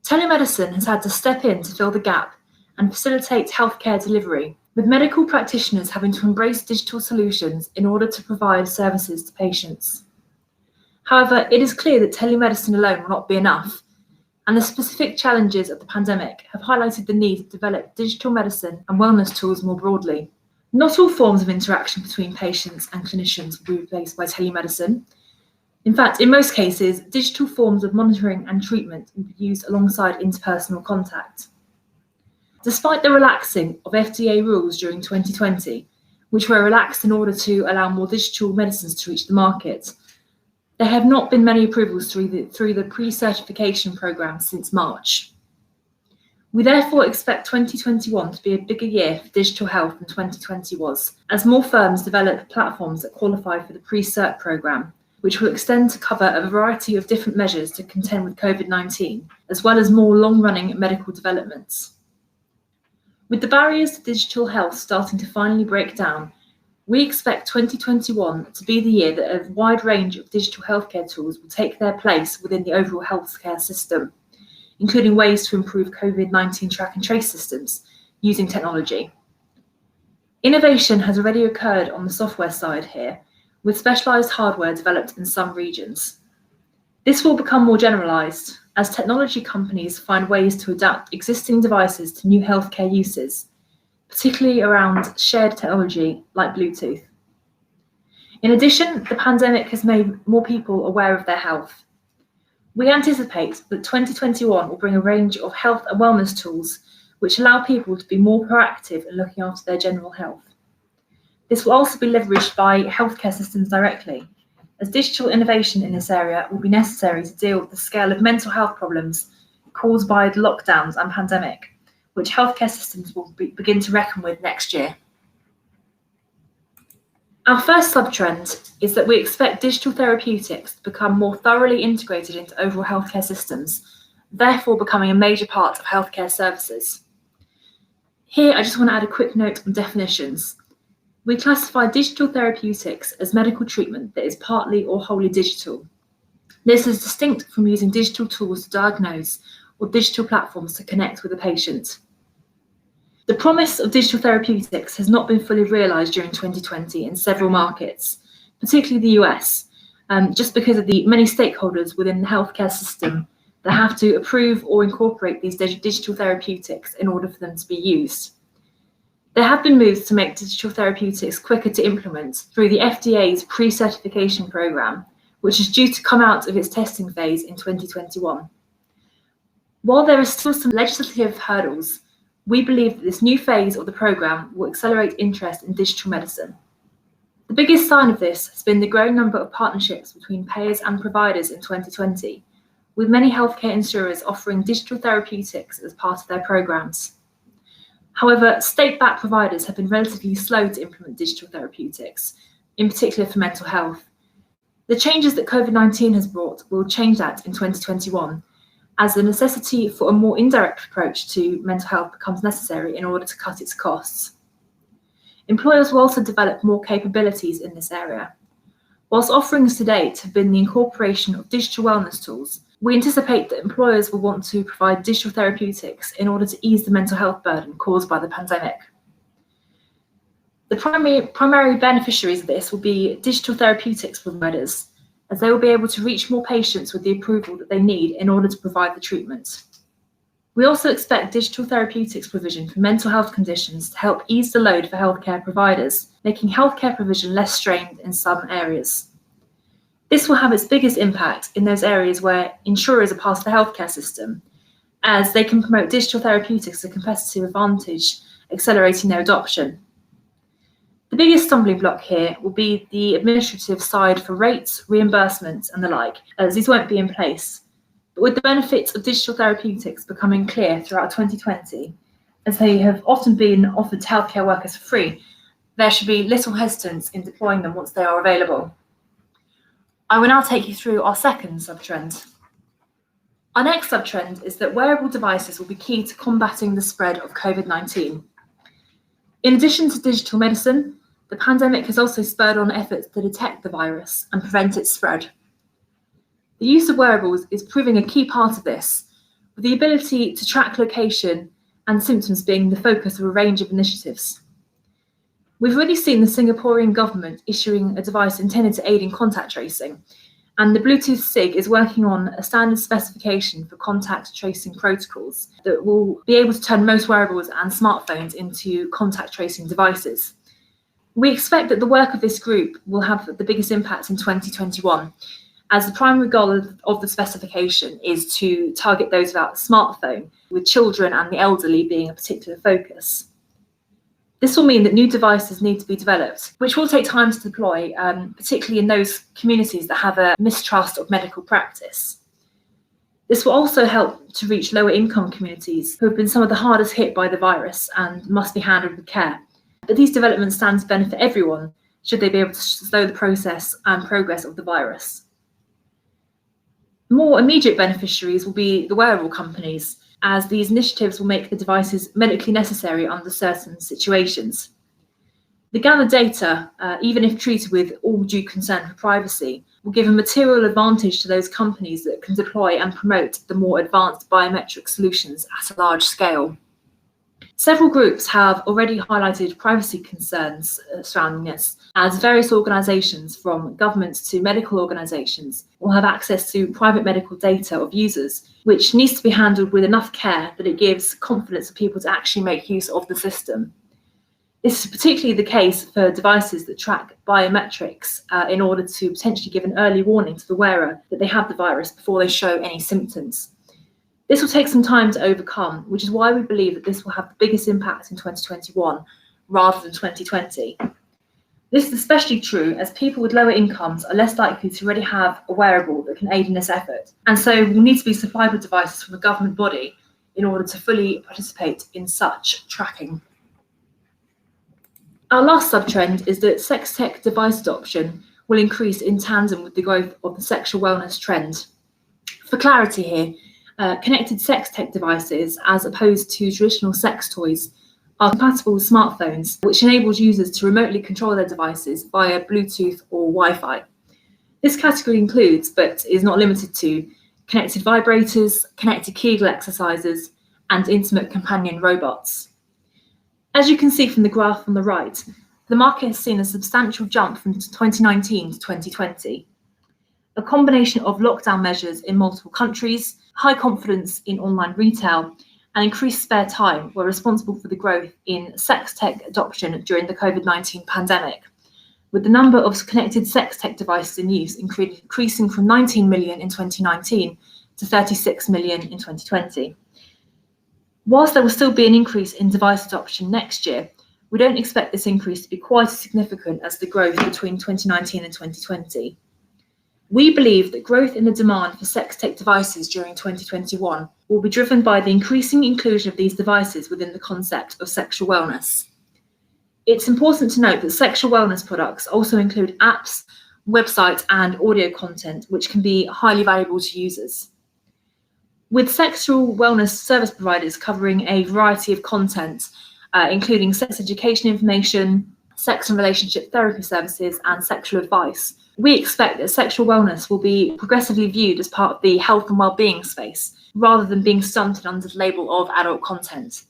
Telemedicine has had to step in to fill the gap and facilitate healthcare delivery, with medical practitioners having to embrace digital solutions in order to provide services to patients. However, it is clear that telemedicine alone will not be enough, and the specific challenges of the pandemic have highlighted the need to develop digital medicine and wellness tools more broadly. Not all forms of interaction between patients and clinicians will be replaced by telemedicine. In fact, in most cases, digital forms of monitoring and treatment will be used alongside interpersonal contact. Despite the relaxing of FDA rules during 2020, which were relaxed in order to allow more digital medicines to reach the market, there have not been many approvals through the pre-certification program since March. We therefore expect 2021 to be a bigger year for digital health than 2020 was, as more firms develop platforms that qualify for the pre-cert program, which will extend to cover a variety of different measures to contend with COVID-19, as well as more long-running medical developments. With the barriers to digital health starting to finally break down, We expect 2021 to be the year that a wide range of digital healthcare tools will take their place within the overall healthcare system, including ways to improve COVID-19 track and trace systems using technology. Innovation has already occurred on the software side here, with specialised hardware developed in some regions. This will become more generalised as technology companies find ways to adapt existing devices to new healthcare uses, particularly around shared technology like Bluetooth. In addition, the pandemic has made more people aware of their health. We anticipate that 2021 will bring a range of health and wellness tools which allow people to be more proactive in looking after their general health. This will also be leveraged by healthcare systems directly, as digital innovation in this area will be necessary to deal with the scale of mental health problems caused by the lockdowns and pandemic, which healthcare systems will begin to reckon with next year. Our first sub-trend is that we expect digital therapeutics to become more thoroughly integrated into overall healthcare systems, therefore becoming a major part of healthcare services. Here, I just want to add a quick note on definitions. We classify digital therapeutics as medical treatment that is partly or wholly digital. This is distinct from using digital tools to diagnose or digital platforms to connect with a patient. The promise of digital therapeutics has not been fully realised during 2020 in several markets, particularly the US, just because of the many stakeholders within the healthcare system that have to approve or incorporate these digital therapeutics in order for them to be used. There have been moves to make digital therapeutics quicker to implement through the FDA's pre-certification programme, which is due to come out of its testing phase in 2021. While there is still some legislative hurdles, we believe that this new phase of the programme will accelerate interest in digital medicine. The biggest sign of this has been the growing number of partnerships between payers and providers in 2020, with many healthcare insurers offering digital therapeutics as part of their programmes. However, state-backed providers have been relatively slow to implement digital therapeutics, in particular for mental health. The changes that COVID-19 has brought will change that in 2021, as the necessity for a more indirect approach to mental health becomes necessary in order to cut its costs. Employers will also develop more capabilities in this area. Whilst offerings to date have been the incorporation of digital wellness tools, we anticipate that employers will want to provide digital therapeutics in order to ease the mental health burden caused by the pandemic. The primary beneficiaries of this will be digital therapeutics providers, as they will be able to reach more patients with the approval that they need in order to provide the treatment. We also expect digital therapeutics provision for mental health conditions to help ease the load for healthcare providers, making healthcare provision less strained in some areas. This will have its biggest impact in those areas where insurers are part of the healthcare system, as they can promote digital therapeutics as a competitive advantage, accelerating their adoption. The biggest stumbling block here will be the administrative side for rates, reimbursements, and the like, as these won't be in place. But with the benefits of digital therapeutics becoming clear throughout 2020, as they have often been offered to healthcare workers for free, there should be little hesitance in deploying them once they are available. I will now take you through our second sub-trend. Our next sub-trend is that wearable devices will be key to combating the spread of COVID-19. In addition to digital medicine, the pandemic has also spurred on efforts to detect the virus and prevent its spread. The use of wearables is proving a key part of this, with the ability to track location and symptoms being the focus of a range of initiatives. We've already seen the Singaporean government issuing a device intended to aid in contact tracing, and the Bluetooth SIG is working on a standard specification for contact tracing protocols that will be able to turn most wearables and smartphones into contact tracing devices. We expect that the work of this group will have the biggest impact in 2021, as the primary goal of the specification is to target those without a smartphone, with children and the elderly being a particular focus. This will mean that new devices need to be developed, which will take time to deploy, particularly in those communities that have a mistrust of medical practice. This will also help to reach lower income communities who have been some of the hardest hit by the virus and must be handled with care. But these developments stand to benefit everyone, should they be able to slow the process and progress of the virus. More immediate beneficiaries will be the wearable companies, as these initiatives will make the devices medically necessary under certain situations. The gathered data, even if treated with all due concern for privacy, will give a material advantage to those companies that can deploy and promote the more advanced biometric solutions at a large scale. Several groups have already highlighted privacy concerns surrounding this, as various organisations, from governments to medical organisations, will have access to private medical data of users, which needs to be handled with enough care that it gives confidence for people to actually make use of the system. This is particularly the case for devices that track biometrics in order to potentially give an early warning to the wearer that they have the virus before they show any symptoms. This will take some time to overcome, which is why we believe that this will have the biggest impact in 2021 rather than 2020. This is especially true as people with lower incomes are less likely to already have a wearable that can aid in this effort, and so will need to be supplied with devices from a government body in order to fully participate in such tracking. Our last sub-trend is that Sextech device adoption will increase in tandem with the growth of the sexual wellness trend. For clarity here, connected Sextech devices, as opposed to traditional sex toys, are compatible with smartphones, which enables users to remotely control their devices via Bluetooth or Wi-Fi. This category includes, but is not limited to, connected vibrators, connected Kegel exercisers, and intimate companion robots. As you can see from the graph on the right, the market has seen a substantial jump from 2019 to 2020. A combination of lockdown measures in multiple countries, high confidence in online retail, and increased spare time were responsible for the growth in Sextech adoption during the COVID-19 pandemic, with the number of connected Sextech devices in use increasing from 19 million in 2019 to 36 million in 2020. Whilst there will still be an increase in device adoption next year, we don't expect this increase to be quite as significant as the growth between 2019 and 2020. We believe that growth in the demand for Sextech devices during 2021 will be driven by the increasing inclusion of these devices within the concept of sexual wellness. It's important to note that sexual wellness products also include apps, websites, and audio content, which can be highly valuable to users. With sexual wellness service providers covering a variety of content, including sex education information, sex and relationship therapy services, and sexual advice, we expect that sexual wellness will be progressively viewed as part of the health and well-being space, rather than being stunted under the label of adult content.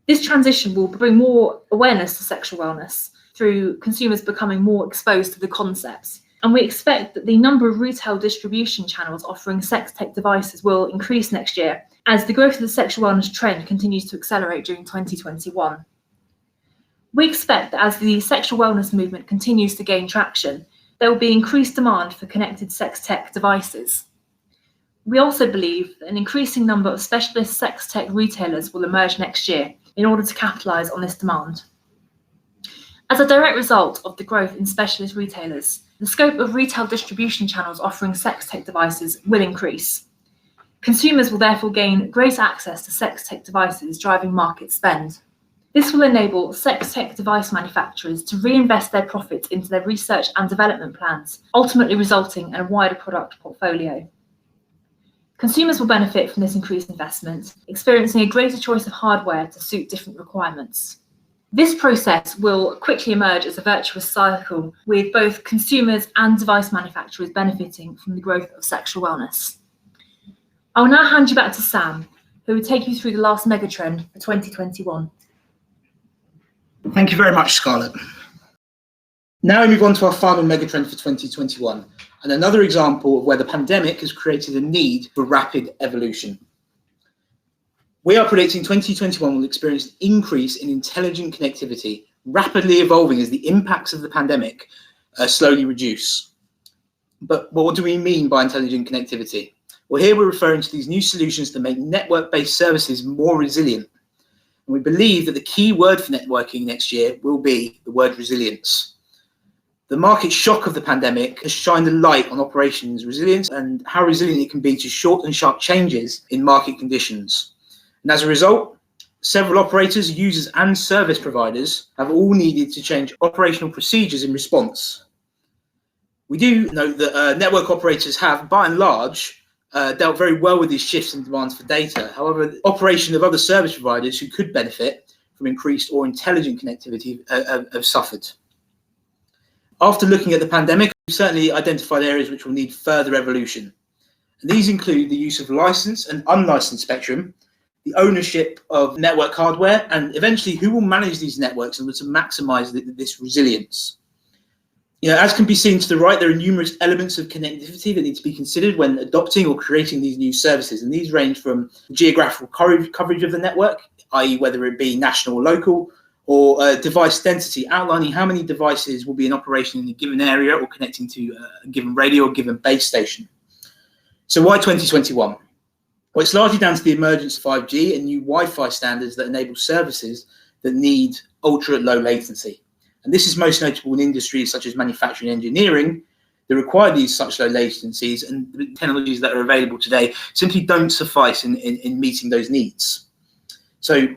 This transition will bring more awareness to sexual wellness through consumers becoming more exposed to the concepts. And we expect that the number of retail distribution channels offering Sextech devices will increase next year as the growth of the sexual wellness trend continues to accelerate during 2021. We expect that as the sexual wellness movement continues to gain traction, there will be increased demand for connected Sextech devices. We also believe that an increasing number of specialist Sextech retailers will emerge next year in order to capitalise on this demand. As a direct result of the growth in specialist retailers, the scope of retail distribution channels offering Sextech devices will increase. Consumers will therefore gain greater access to Sextech devices, driving market spend. This will enable Sextech device manufacturers to reinvest their profits into their research and development plans, ultimately resulting in a wider product portfolio. Consumers will benefit from this increased investment, experiencing a greater choice of hardware to suit different requirements. This process will quickly emerge as a virtuous cycle, with both consumers and device manufacturers benefiting from the growth of sexual wellness. I'll now hand you back to Sam, who will take you through the last megatrend for 2021. Thank you very much, Scarlett. Now we move on to our final megatrend for 2021, and another example of where the pandemic has created a need for rapid evolution. We are predicting 2021 will experience an increase in intelligent connectivity, rapidly evolving as the impacts of the pandemic slowly reduce. But what do we mean by intelligent connectivity? Well, here we're referring to these new solutions that make network-based services more resilient. And we believe that the key word for networking next year will be the word resilience. The market shock of the pandemic has shined a light on operations resilience and how resilient it can be to short and sharp changes in market conditions. And as a result, several operators, users, and service providers have all needed to change operational procedures in response. We do note that network operators have, by and large, dealt very well with these shifts in demands for data. However, the operation of other service providers who could benefit from from increased or intelligent connectivity have suffered. After looking at the pandemic, we've certainly identified areas which will need further evolution. And these include the use of licensed and unlicensed spectrum, the ownership of network hardware, and eventually who will manage these networks in order to maximize this resilience. As can be seen to the right, there are numerous elements of connectivity that need to be considered when adopting or creating these new services. And these range from geographical coverage of the network, i.e. whether it be national or local, or device density, outlining how many devices will be in operation in a given area or connecting to a given radio or given base station. So why 2021? Well, it's largely down to the emergence of 5G and new Wi-Fi standards that enable services that need ultra low latency. And this is most notable in industries such as manufacturing and engineering that require these such low latencies, and the technologies that are available today simply don't suffice in meeting those needs. So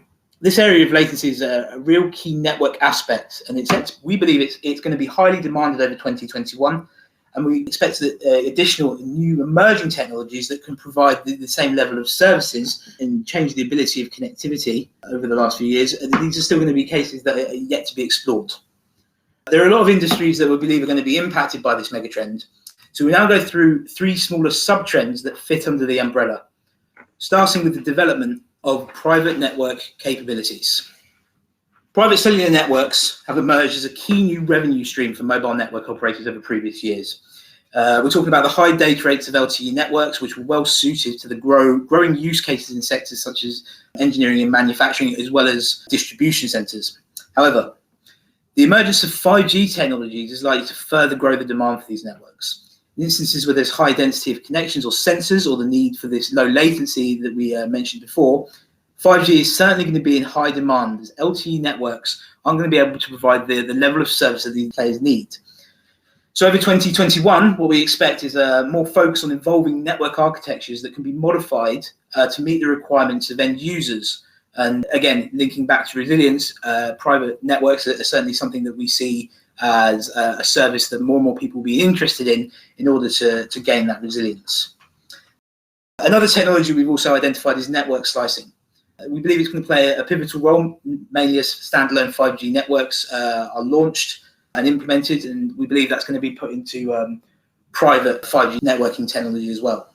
this area of latency is a real key network aspect, and we believe it's going to be highly demanded over 2021. And we expect additional new emerging technologies that can provide the same level of services and change the ability of connectivity over the last few years. These are still going to be cases that are yet to be explored. There are a lot of industries that we believe are going to be impacted by this megatrend. So we now go through three smaller sub-trends that fit under the umbrella, starting with the development of private network capabilities. Private cellular networks have emerged as a key new revenue stream for mobile network operators over previous years. We're talking about the high data rates of LTE networks, which were well suited to the growing use cases in sectors such as engineering and manufacturing, as well as distribution centers. However, the emergence of 5G technologies is likely to further grow the demand for these networks. In instances where there's high density of connections or sensors, or the need for this low latency that we mentioned before, 5G is certainly going to be in high demand, as LTE networks aren't going to be able to provide the level of service that these players need. So over 2021, what we expect is more focus on involving network architectures that can be modified to meet the requirements of end users. And again, linking back to resilience, private networks are certainly something that we see as a service that more and more people will be interested in order to gain that resilience. Another technology we've also identified is network slicing. We believe it's going to play a pivotal role, mainly as standalone 5G networks are launched and implemented, and we believe that's going to be put into private 5G networking technology as well.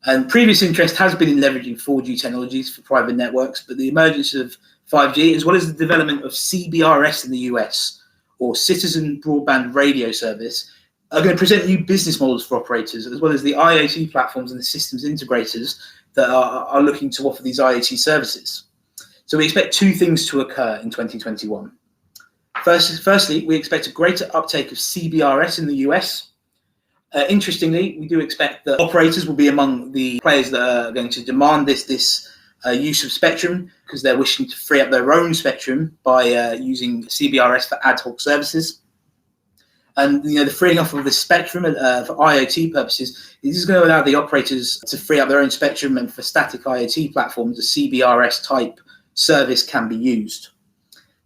And previous interest has been in leveraging 4G technologies for private networks, but the emergence of 5G, as well as the development of CBRS in the US, or Citizen Broadband Radio Service, are going to present new business models for operators, as well as the IoT platforms and the systems integrators that are looking to offer these IoT services. So we expect two things to occur in 2021. Firstly, we expect a greater uptake of CBRS in the US. Interestingly, we do expect that operators will be among the players that are going to demand this use of spectrum, because they're wishing to free up their own spectrum by using CBRS for ad hoc services. And the freeing up of the spectrum for IoT purposes, this is going to allow the operators to free up their own spectrum, and for static IoT platforms, a CBRS type service can be used.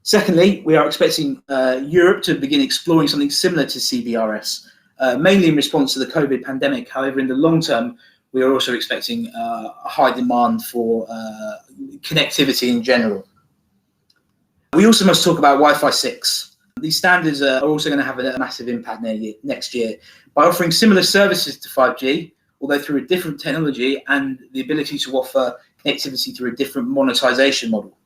Secondly, we are expecting Europe to begin exploring something similar to CBRS, mainly in response to the COVID pandemic. However, in the long term, we are also expecting a high demand for connectivity in general. We also must talk about Wi-Fi 6. These standards are also going to have a massive impact next year by offering similar services to 5G, although through a different technology and the ability to offer connectivity through a different monetization model.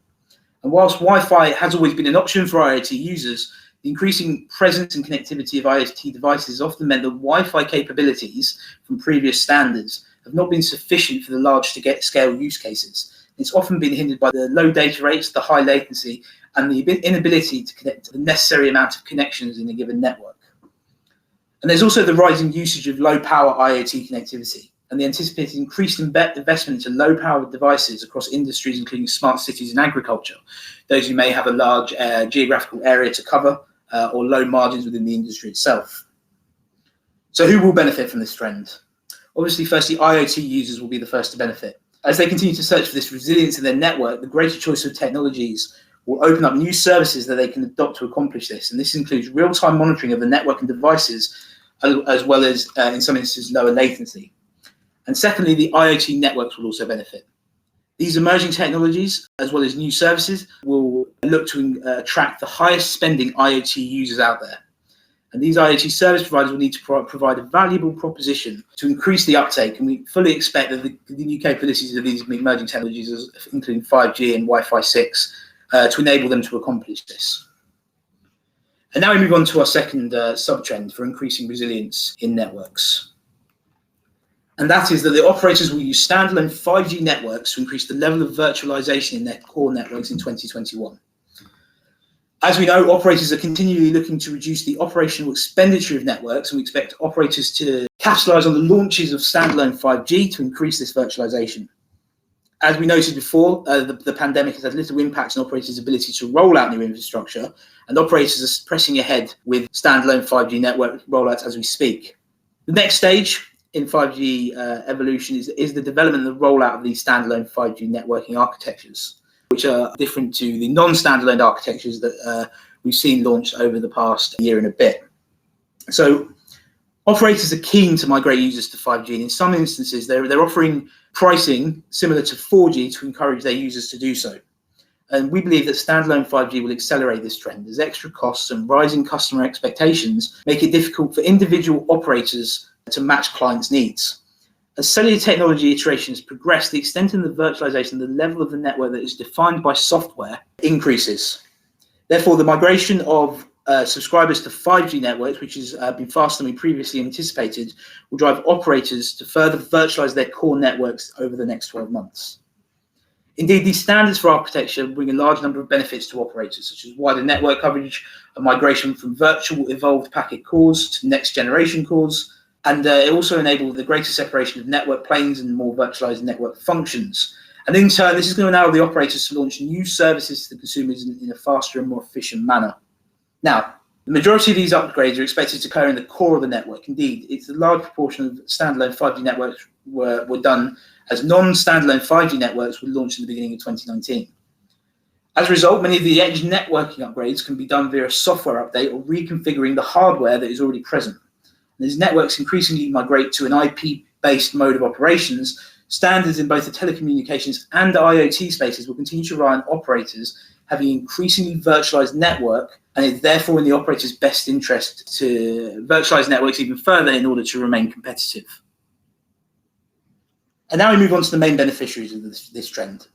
And whilst Wi-Fi has always been an option for IoT users, the increasing presence and connectivity of IoT devices often meant that Wi-Fi capabilities from previous standards have not been sufficient for the large-scale use cases. It's often been hindered by the low data rates, the high latency, and the inability to connect the necessary amount of connections in a given network. And there's also the rising usage of low-power IoT connectivity, and the anticipated increased investment into low-power devices across industries, including smart cities and agriculture, those who may have a large geographical area to cover or low margins within the industry itself. So who will benefit from this trend? Obviously, firstly, IoT users will be the first to benefit. As they continue to search for this resilience in their network, the greater choice of technologies will open up new services that they can adopt to accomplish this. And this includes real-time monitoring of the network and devices, as well as, in some instances, lower latency. And secondly, the IoT networks will also benefit. These emerging technologies, as well as new services, will look to attract the highest spending IoT users out there. And these IoT service providers will need to provide a valuable proposition to increase the uptake. And we fully expect that the new capabilities of these emerging technologies, including 5G and Wi-Fi 6, to enable them to accomplish this. And now we move on to our second sub-trend for increasing resilience in networks. And that is that the operators will use standalone 5G networks to increase the level of virtualization in their core networks in 2021. As we know, operators are continually looking to reduce the operational expenditure of networks, and we expect operators to capitalize on the launches of standalone 5G to increase this virtualization. As we noted before, the pandemic has had little impact on operators' ability to roll out new infrastructure, and operators are pressing ahead with standalone 5G network rollouts as we speak. The next stage in 5G evolution is the development and the rollout of these standalone 5G networking architectures, which are different to the non-standalone architectures that we've seen launched over the past year and a bit. So operators are keen to migrate users to 5G, and in some instances they're offering pricing similar to 4G to encourage their users to do so. And we believe that standalone 5G will accelerate this trend, as extra costs and rising customer expectations make it difficult for individual operators to match clients' needs. As cellular technology iterations progress, the extent of the virtualization, the level of the network that is defined by software increases. Therefore, the migration of subscribers to 5G networks, which has been faster than we previously anticipated, will drive operators to further virtualize their core networks over the next 12 months. Indeed, these standards for architecture bring a large number of benefits to operators, such as wider network coverage, a migration from virtual evolved packet cores to next generation cores, and it also enables the greater separation of network planes and more virtualized network functions. And in turn, this is going to allow the operators to launch new services to the consumers in a faster and more efficient manner. Now, the majority of these upgrades are expected to occur in the core of the network. Indeed, it's a large proportion of standalone 5G networks were done as non-standalone 5G networks were launched in the beginning of 2019. As a result, many of the edge networking upgrades can be done via a software update or reconfiguring the hardware that is already present. And as networks increasingly migrate to an IP-based mode of operations, standards in both the telecommunications and the IoT spaces will continue to rely on operators having an increasingly virtualized network, and it's therefore in the operator's best interest to virtualize networks even further in order to remain competitive. And now we move on to the main beneficiaries of this trend.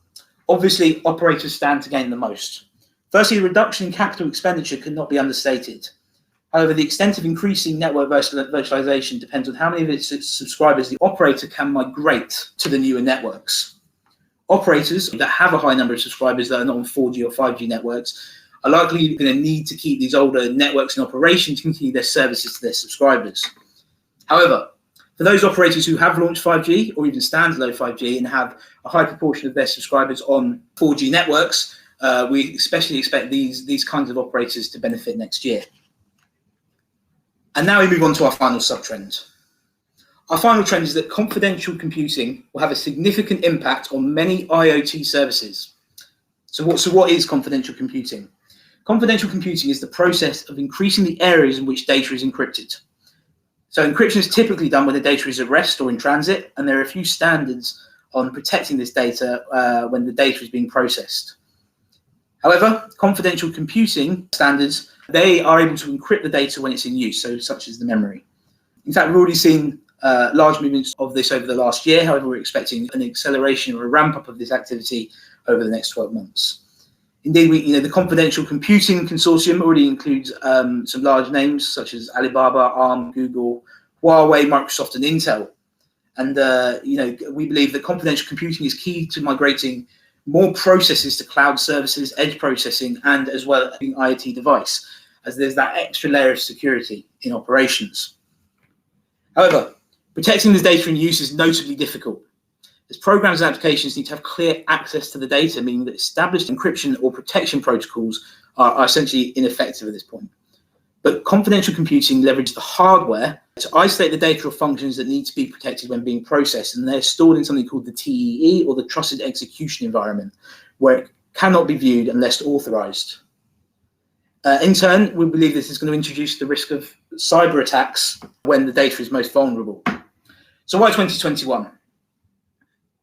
Obviously, operators stand to gain the most. Firstly, the reduction in capital expenditure cannot be understated. However, the extent of increasing network virtualization depends on how many of its subscribers the operator can migrate to the newer networks. Operators that have a high number of subscribers that are not on 4G or 5G networks are likely going to need to keep these older networks in operation to continue their services to their subscribers. However, for those operators who have launched 5G or even standalone 5G and have a high proportion of their subscribers on 4G networks, we especially expect these kinds of operators to benefit next year. And now we move on to our final sub-trend. Our final trend is that confidential computing will have a significant impact on many IoT services. So what is confidential computing? Confidential computing is the process of increasing the areas in which data is encrypted. So encryption is typically done when the data is at rest or in transit, and there are a few standards on protecting this data when the data is being processed. However, confidential computing standards, they are able to encrypt the data when it's in use, so such as the memory. In fact, we've already seen large movements of this over the last year. However, we're expecting an acceleration or a ramp up of this activity over the next 12 months. Indeed, the confidential computing consortium already includes some large names such as Alibaba, Arm, Google, Huawei, Microsoft, and Intel. And we believe that confidential computing is key to migrating more processes to cloud services, edge processing, and as well as an IoT device, as there's that extra layer of security in operations. However, protecting this data in use is notably difficult, as programs and applications need to have clear access to the data, meaning that established encryption or protection protocols are essentially ineffective at this point. But confidential computing leverages the hardware to isolate the data or functions that need to be protected when being processed, and they're stored in something called the TEE, or the Trusted Execution Environment, where it cannot be viewed unless authorized. In turn, we believe this is going to introduce the risk of cyber attacks when the data is most vulnerable. So why 2021?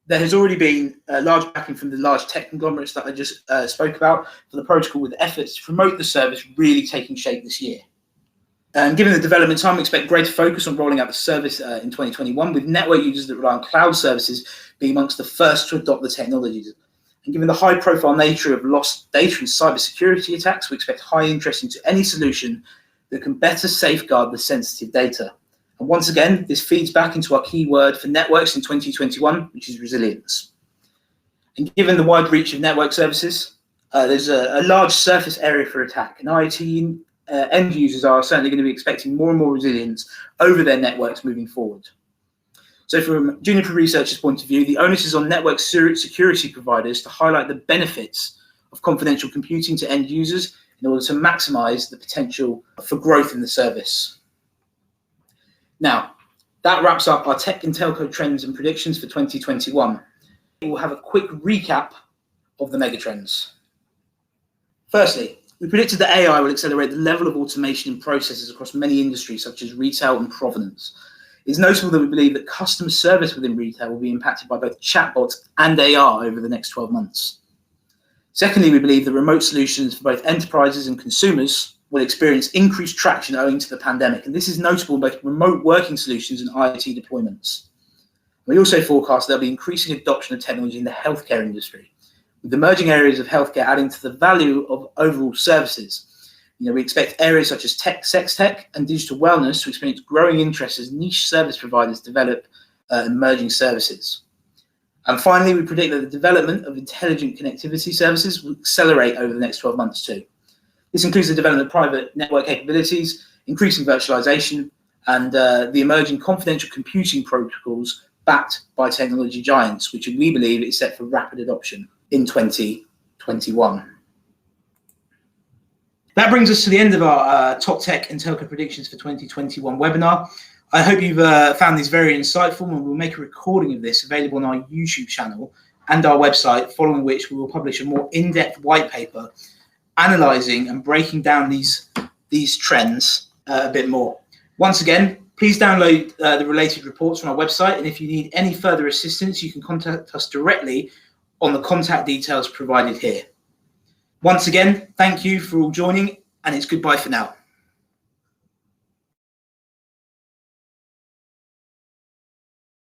There has already been large backing from the large tech conglomerates that I just spoke about for the protocol, with efforts to promote the service really taking shape this year. Given the development time, we expect greater focus on rolling out the service in 2021, with network users that rely on cloud services being amongst the first to adopt the technologies. And given the high-profile nature of lost data and cybersecurity attacks, we expect high interest into any solution that can better safeguard the sensitive data. And once again, this feeds back into our key word for networks in 2021, which is resilience. And given the wide reach of network services, there's a large surface area for attack, and IoT end users are certainly going to be expecting more and more resilience over their networks moving forward. So from Juniper Research's point of view, the onus is on network security providers to highlight the benefits of confidential computing to end users in order to maximize the potential for growth in the service. Now, that wraps up our tech and telco trends and predictions for 2021. We'll have a quick recap of the megatrends. Firstly, we predicted that AI will accelerate the level of automation in processes across many industries, such as retail and provenance. It's notable that we believe that customer service within retail will be impacted by both chatbots and AR over the next 12 months. Secondly, we believe that remote solutions for both enterprises and consumers will experience increased traction owing to the pandemic, and this is notable in both remote working solutions and IoT deployments. We also forecast there'll be increasing adoption of technology in the healthcare industry, with emerging areas of healthcare adding to the value of overall services. We expect areas such as Sextech and digital wellness to experience growing interest as niche service providers develop emerging services. And finally, we predict that the development of intelligent connectivity services will accelerate over the next 12 months too. This includes the development of private network capabilities, increasing virtualization, and the emerging confidential computing protocols backed by technology giants, which we believe is set for rapid adoption in 2021. That brings us to the end of our top tech and telco predictions for 2021 webinar. I hope you've found these very insightful, and we'll make a recording of this available on our YouTube channel and our website, following which we will publish a more in-depth white paper analysing and breaking down these trends a bit more. Once again, please download the related reports from our website, and if you need any further assistance, you can contact us directly on the contact details provided here. Once again, thank you for all joining, and it's goodbye for now.